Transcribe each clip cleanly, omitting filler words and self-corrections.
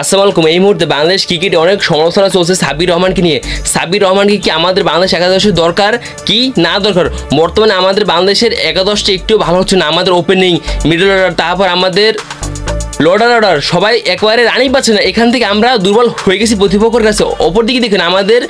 আসসালামু আলাইকুম। এই মুহূর্তে বাংলাদেশ ক্রিকেটে অনেক সমালোচনা চলছে সাব্বির রহমানকে নিয়ে। সাব্বির রহমানকে কি আমাদের বাংলাদেশ একাদশের দরকার কি না দরকার? বর্তমানে আমাদের বাংলাদেশের একাদশটা একটু ভালো হচ্ছে না। আমাদের ওপেনিং, মিডল অর্ডার, তারপর আমাদের লোডার অর্ডার সবাই একবারে রানই পাচ্ছে না। এখান থেকে আমরা দুর্বল হয়ে গেছি প্রতিপক্ষের কাছে। অপরদিকে দেখুন আমাদের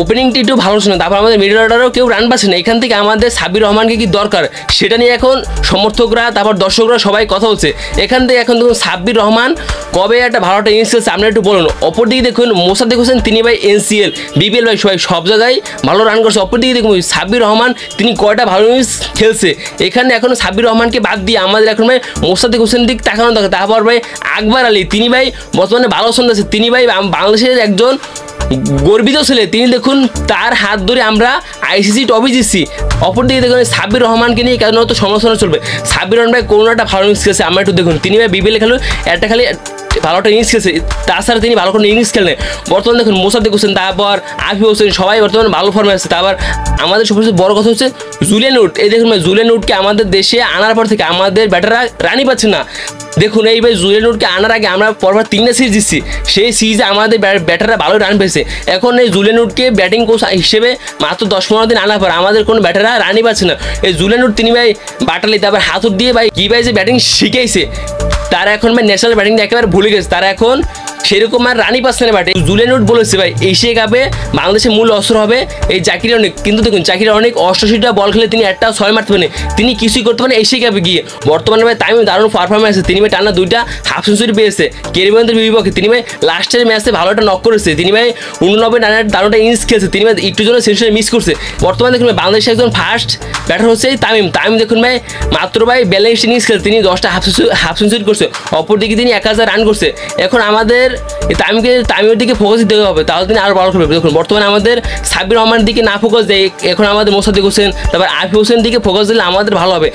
ওপেনিংটি একটু ভালো হচ্ছে না, তারপর আমাদের মিডল অর্ডারও কেউ রান পাচ্ছে না। এখান থেকে আমাদের সাব্বির রহমানকে কি দরকার সেটা নিয়ে এখন সমর্থকরা তারপর দর্শকরা সবাই কথা হচ্ছে। এখান থেকে এখন দেখুন সাব্বির রহমান কবে একটা ভালো একটা ইনিংস খেলছে আপনারা একটু বলুন। অপরদিকে দেখুন মোসাদ্দেক হোসেন, তিনি ভাই এনসিএল, বিপিএল ভাই সবাই সব জায়গায় ভালো রান করছে। অপরদিকে দেখুন সাব্বির রহমান তিনি কয়টা ভালো ইনিংস খেলছে। এখানে এখন সাব্বির রহমানকে বাদ দিয়ে আমাদের এখন ভাই মোসাদ্দেক হোসেন দিক তাকানো দরকার। তারপর ভাই আকবর আলী, তিনি ভাই বর্তমানে ভালো ছন্দে আছে। তিনি ভাই বাংলাদেশের একজন গর্বিত ছেলে। তিনি দেখুন তার হাত ধরে আমরা আইসিসি ট্রফি জিতছি। অপরদিকে দেখুন সাব্বির রহমানকে নিয়ে কেন তো সমালোচনা চলবে। সাব্বির রহমান ভাই কোনো একটা ভালো ইনিংস খেলছে আমরা একটু দেখুন। তিনি ভাই বিপিএল খেলুন একটা খালি ভালো একটা ইনিংস খেলছে, তাছাড়া তিনি ভালো কোনো ইনিংস খেলেন। বর্তমানে দেখুন মোসাদ্দেক হোসেন, তারপর আফিফ হোসেন সবাই বর্তমানে ভালো ফর্মে আছে। তারপর আমাদের সবচেয়ে বড় কথা হচ্ছে জুলিয়ান উড। এই দেখুন ভাই জুলিয়ান উডকে আমাদের দেশে আনার পর থেকে আমাদের ব্যাটাররা রানই পাচ্ছে না। দেখুন এই ভাই জুলিয়ান উডকে আনার আগে আমরা পরপর 3টা সিরিজ জিতছি। সেই সিরিজে আমাদের ব্যাটাররা ভালো রান পেয়েছে। এখন এই জুলিয়ান উডকে ব্যাটিং কোচ হিসেবে মাত্র 10-15 দিন আনার পর আমাদের কোনো ব্যাটাররা রানই পাচ্ছে না। এই জুলিয়ান উড তিনি ভাই বাটালি তারপর হাতুর দিয়ে ভাই কি ভাই যে ব্যাটিং শিখেছে, তারা এখন ভাই ন্যাশনাল ব্যাটিংটা একেবারে ভুলে গেছে। তারা এখন সেরকম আর রানই পাচ্ছে না ব্যাটে। জুলিয়ান উড বলেছে ভাই এশিয়া কাপে বাংলাদেশের মূল অস্ত্র হবে এই জাকির অনেক। কিন্তু দেখুন জাকির অনেক 88টা বল খেলে তিনি একটা 6 মারতে পারেন, তিনি কিছুই করতে পারেন এশিয়া কাপে গিয়ে। বর্তমানে ভাই তামিম দারুণ পারফরমেন্স আছে। তিনি ভাই টানা 2টা হাফ সেঞ্চুরি পেয়েছে কেরিবিয়ানদের বিপক্ষে। তিনি ভাই লাস্টের ম্যাচে ভালো একটা নক করেছে। তিনি ভাই 89 রানের দারুণ একটা ইনিংস খেলছে। তিনি ভাই একটু জন্য সেঞ্চুরি মিস করছে। বর্তমানে দেখুন ভাই বাংলাদেশের একজন ফার্স্ট ব্যাটার হচ্ছে এই তামিম। দেখুন ভাই মাত্র ভাই 42 ইনিংস খেলছে, তিনি 10টা হাফ সেঞ্চুরি করছে। অপরদিকে তিনি 1000 রান করছে। এখন আমাদের তামিমের দিকে ফোকাস দিতে হবে, তাহলে তিনি আরও ভালো করবে। দেখুন বর্তমানে আমাদের সাব্বির রহমানের দিকে না ফোকাস দেয়, এখন আমাদের মোসাদ্দেক হোসেন তারপর আফিফ হোসেন দিকে ফোকাস দিলে আমাদের ভালো হবে।